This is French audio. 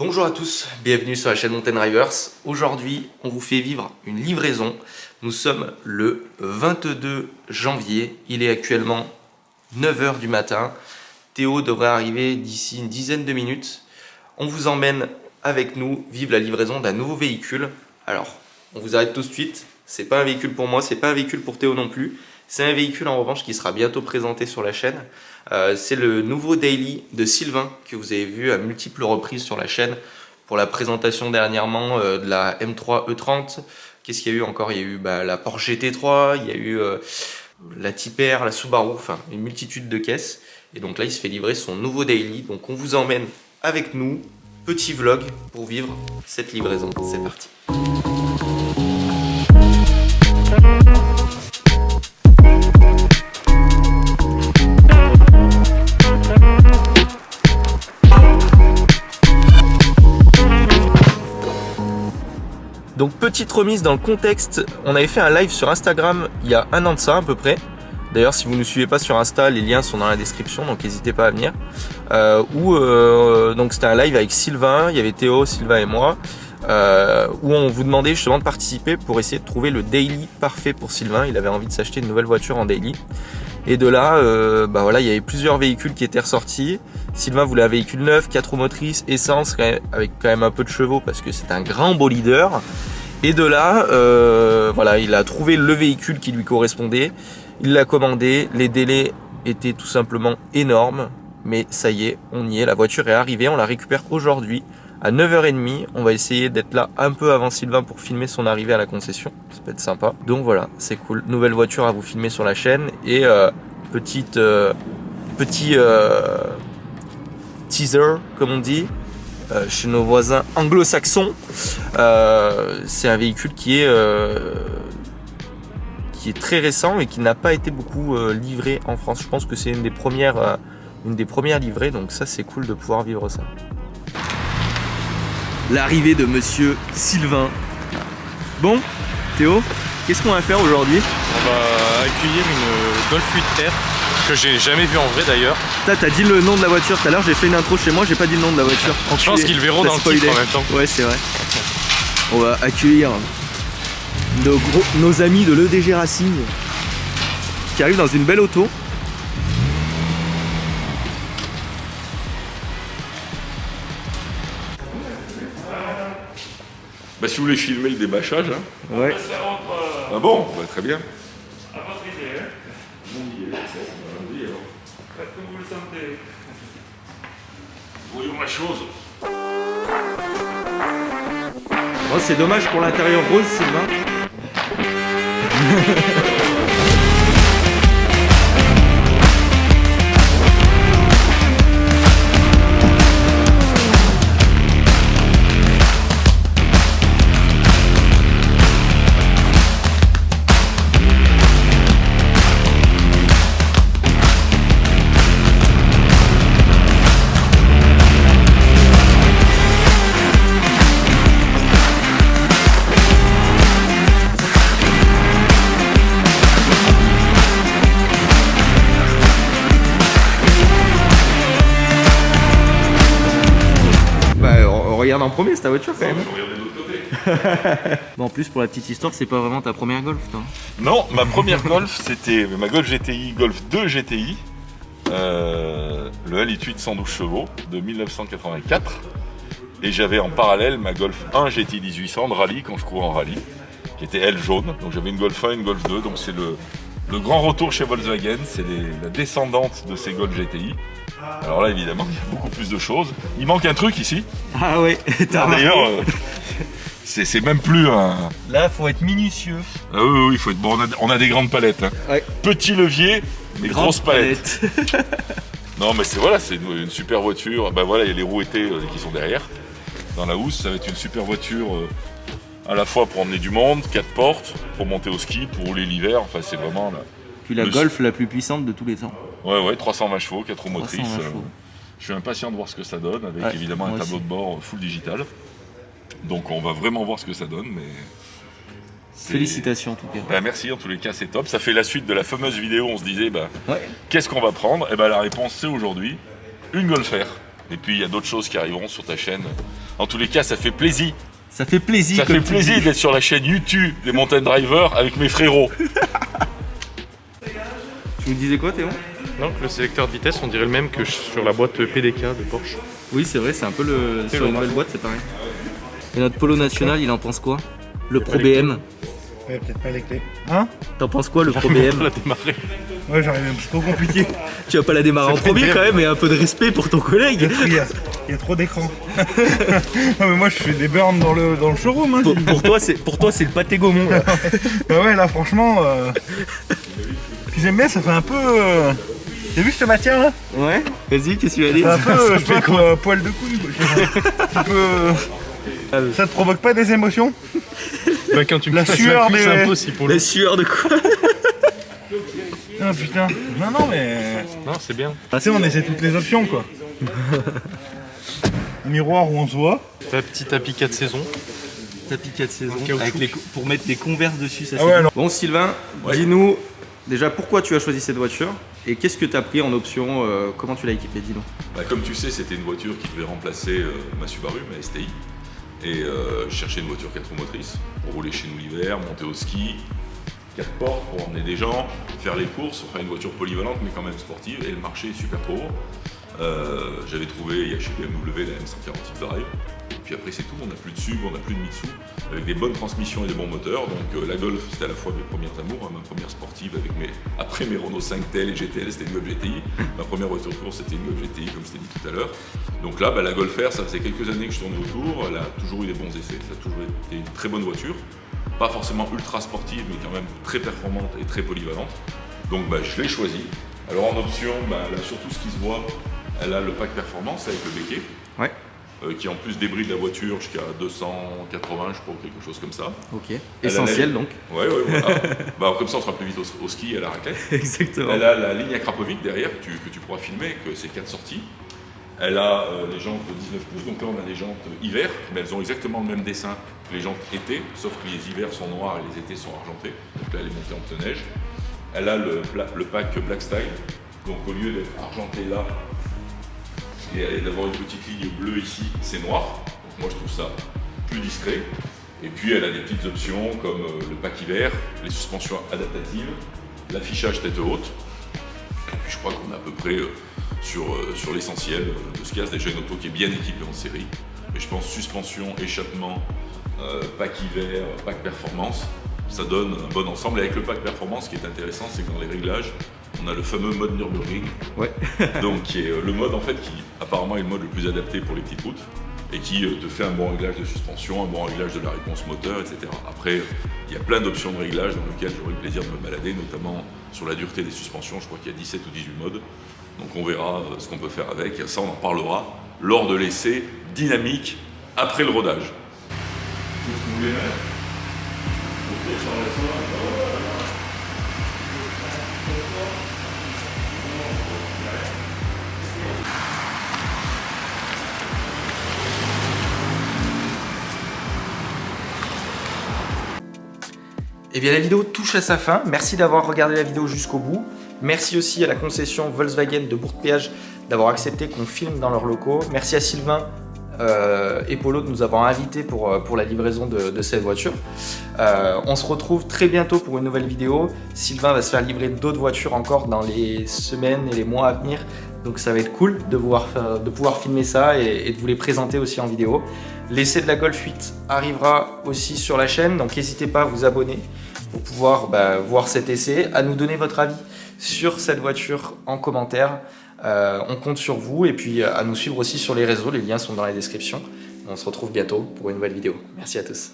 Bonjour à tous, bienvenue sur la chaîne Mountain Drivers. Aujourd'hui, on vous fait vivre une livraison. Nous sommes le 22 janvier, il est actuellement 9 h du matin. Théo devrait arriver d'ici une dizaine de minutes. On vous emmène avec nous vivre la livraison d'un nouveau véhicule. Alors, on vous arrête tout de suite. C'est pas un véhicule pour moi, c'est pas un véhicule pour Théo non plus. C'est un véhicule en revanche qui sera bientôt présenté sur la chaîne. C'est le nouveau daily de Sylvain que vous avez vu à multiples reprises sur la chaîne pour la présentation dernièrement de la M3 E30. Qu'est-ce qu'il y a eu encore? Il y a eu la Porsche GT3, il y a eu la Type-R, la Subaru, enfin une multitude de caisses. Et donc là, il se fait livrer son nouveau daily. Donc on vous emmène avec nous. Petit vlog pour vivre cette livraison. C'est parti. Donc petite remise dans le contexte, on avait fait un live sur Instagram il y a un an de ça à peu près. D'ailleurs si vous ne nous suivez pas sur Insta, les liens sont dans la description, donc n'hésitez pas à venir. Donc c'était un live avec Sylvain, il y avait Théo, Sylvain et moi, où on vous demandait justement de participer pour essayer de trouver le daily parfait pour Sylvain. Il avait envie de s'acheter une nouvelle voiture en daily. Et de là, il y avait plusieurs véhicules qui étaient ressortis. Sylvain voulait un véhicule neuf, 4 roues motrices, essence, avec quand même un peu de chevaux parce que c'est un grand beau leader. Et de là, il a trouvé le véhicule qui lui correspondait. Il l'a commandé. Les délais étaient tout simplement énormes. Mais ça y est, on y est. La voiture est arrivée. On la récupère aujourd'hui à 9 h 30. On va essayer d'être là un peu avant Sylvain pour filmer son arrivée à la concession. Ça peut être sympa. Donc voilà, c'est cool. Nouvelle voiture à vous filmer sur la chaîne. Et petit teaser, comme on dit, chez nos voisins anglo-saxons. C'est un véhicule qui est très récent et qui n'a pas été beaucoup livré en France. Je pense que c'est une des premières livrées. Donc ça, c'est cool de pouvoir vivre ça. L'arrivée de monsieur Sylvain. Bon, Théo, qu'est-ce qu'on va faire aujourd'hui? On va accueillir une Golf 8R que j'ai jamais vue en vrai d'ailleurs. T'as dit le nom de la voiture tout à l'heure, j'ai fait une intro chez moi, j'ai pas dit le nom de la voiture. Je pense qu'ils le verront dans le titre en même temps. Ouais, c'est vrai. On va accueillir nos amis de l'EDG Racing qui arrivent dans une belle auto. Si vous voulez filmer le débâchage, hein. Ouais. Ah bon, très bien. À votre idée, hein. Faites comme vous le sentez. Voyons la chose. Oh, c'est dommage pour l'intérieur rose, Sylvain. Regarde en premier, c'est ta voiture quand même. Regardez de l'autre côté. Bon, en plus, pour la petite histoire, c'est pas vraiment ta première Golf, toi. Non, ma première Golf, c'était ma Golf GTI, Golf 2 GTI. Le L8 112 chevaux de 1984. Et j'avais en parallèle ma Golf 1 GTI 1800 de rallye quand je courais en rallye, qui était elle jaune. Donc j'avais une Golf 1 et une Golf 2. Donc c'est le grand retour chez Volkswagen. C'est la descendante de ces Golf GTI. Alors là, évidemment, il y a beaucoup plus de choses. Il manque un truc ici. Ah ouais, D'ailleurs, c'est même plus un... Là, faut être minutieux. Ah oui, il faut être bon. On a des grandes palettes. Hein. Ouais. Petit levier, mais grosse palette. palette. Non, mais c'est une super voiture. Il y a les roues été qui sont derrière, dans la housse. Ça va être une super voiture à la fois pour emmener du monde, 4 portes, pour monter au ski, pour rouler l'hiver. Enfin, c'est vraiment... Puis la Golf la plus puissante de tous les temps. Ouais, 320 chevaux, 4 roues motrices. Je suis impatient de voir ce que ça donne, avec évidemment un tableau de bord full digital. Donc on va vraiment voir ce que ça donne, mais Félicitations en tout cas. Bah, merci, en tous les cas c'est top. Ça fait la suite de la fameuse vidéo où on se disait qu'est-ce qu'on va prendre. Et la réponse c'est aujourd'hui une Golf R. Et puis il y a d'autres choses qui arriveront sur ta chaîne. En tous les cas, ça fait plaisir. Ça fait plaisir. Ça fait plaisir d'être sur la chaîne YouTube des Mountain Drivers avec mes frérots. Tu nous disais quoi, Théo? Donc le sélecteur de vitesse, on dirait le même que sur la boîte PDK de Porsche. Oui, c'est vrai, c'est un peu le. C'est Sur le une nouvelle boîte, c'est pareil. Et notre Polo national, il en pense quoi? Le Pro BM. Ouais, peut-être pas les clés. Hein? T'en penses quoi, le Pro On BM? l'a démarré. Ouais, j'arrive même, c'est trop compliqué. Tu vas pas la démarrer en premier quand même, et un peu de respect pour ton collègue. Il y a trop d'écran. Non, mais moi, je fais des burns dans le showroom. Hein, Pour toi, c'est le pâté Gaumont. Là. Bah ouais, là, franchement. Puis j'aime bien, ça fait un peu. T'as vu cette matière là? Ouais, vas-y, qu'est-ce que tu vas dire? Ça fait un peu, je sais pas quoi, poil de couille. Quoi. Ça te provoque pas des émotions? Bah, quand tu me La passes sueur cuisse, des- c'est un peu si pour le. La sueur de quoi? Ah putain. Non, mais. Non, c'est bien. Tu sais, on essaie toutes les options quoi. Un miroir où on se voit. Ta petit tapis 4 saisons. Tapis 4 saisons, caoutchouc. avec pour mettre des converses dessus, ça Ah ouais, alors. Bon, Sylvain, dis-nous déjà pourquoi tu as choisi cette voiture et qu'est-ce que tu as pris en option, comment tu l'as équipée, dis-nous. Bah, comme tu sais, c'était une voiture qui devait remplacer ma Subaru, ma STI. Et je cherchais une voiture 4 roues motrices pour rouler chez nous l'hiver, monter au ski, 4 portes pour emmener des gens, faire les courses, enfin une voiture polyvalente mais quand même sportive. Et le marché est super pauvre. J'avais trouvé, il y a chez BMW la M140 Drive. Et puis après c'est tout, on n'a plus de sub, on n'a plus de Mitsu, avec des bonnes transmissions et des bons moteurs. Donc la Golf c'était à la fois mes premières amours, ma première sportive avec après mes Renault 5TL et GTL c'était une Golf GTI. Ma première voiture de course c'était une Golf GTI comme je t'ai dit tout à l'heure. Donc là la Golf R, ça faisait quelques années que je tournais autour, elle a toujours eu des bons essais, ça a toujours été une très bonne voiture. Pas forcément ultra sportive mais quand même très performante et très polyvalente. Donc je l'ai choisie. Alors en option, elle a surtout ce qui se voit, elle a le pack performance avec le béquet. Ouais. Qui en plus débride la voiture jusqu'à 280 je crois, ou quelque chose comme ça. Ok. Essentiel donc. Ouais, voilà. Comme ça on sera plus vite au ski et à la raclette. Exactement. Elle a la ligne à Krapovic derrière que tu pourras filmer, que c'est 4 sorties. Elle a les jantes de 19 pouces, donc là on a les jantes hiver, mais elles ont exactement le même dessin que les jantes été, sauf que les hivers sont noirs et les étés sont argentés. Donc là elle est montée en pneu neige. Elle a le pack Black Style, donc au lieu d'être argenté là, et d'avoir une petite ligne bleue ici, c'est noir. Donc moi je trouve ça plus discret. Et puis elle a des petites options comme le pack hiver, les suspensions adaptatives, l'affichage tête haute. Et puis je crois qu'on est à peu près sur l'essentiel de ce qu'il y a. C'est déjà une auto qui est bien équipée en série. Mais je pense suspension, échappement, pack hiver, pack performance, ça donne un bon ensemble. Et avec le pack performance, ce qui est intéressant, c'est que dans les réglages, on a le fameux mode Nürburgring, Ouais. donc qui est le mode en fait qui apparemment est le mode le plus adapté pour les petites routes et qui te fait un bon réglage de suspension, un bon réglage de la réponse moteur, etc. Après, il y a plein d'options de réglage dans lesquelles j'aurai le plaisir de me balader, notamment sur la dureté des suspensions. Je crois qu'il y a 17 ou 18 modes, donc on verra ce qu'on peut faire avec. Ça, on en parlera lors de l'essai dynamique après le rodage. Eh bien la vidéo touche à sa fin, merci d'avoir regardé la vidéo jusqu'au bout. Merci aussi à la concession Volkswagen de Bourg-de-Péage d'avoir accepté qu'on filme dans leurs locaux. Merci à Sylvain et Polo de nous avoir invités pour la livraison de cette voiture. On se retrouve très bientôt pour une nouvelle vidéo. Sylvain va se faire livrer d'autres voitures encore dans les semaines et les mois à venir. Donc ça va être cool de pouvoir filmer ça et de vous les présenter aussi en vidéo. L'essai de la Golf 8 arrivera aussi sur la chaîne, donc n'hésitez pas à vous abonner pour pouvoir voir cet essai, à nous donner votre avis sur cette voiture en commentaire. On compte sur vous et puis à nous suivre aussi sur les réseaux, les liens sont dans la description. On se retrouve bientôt pour une nouvelle vidéo. Merci à tous.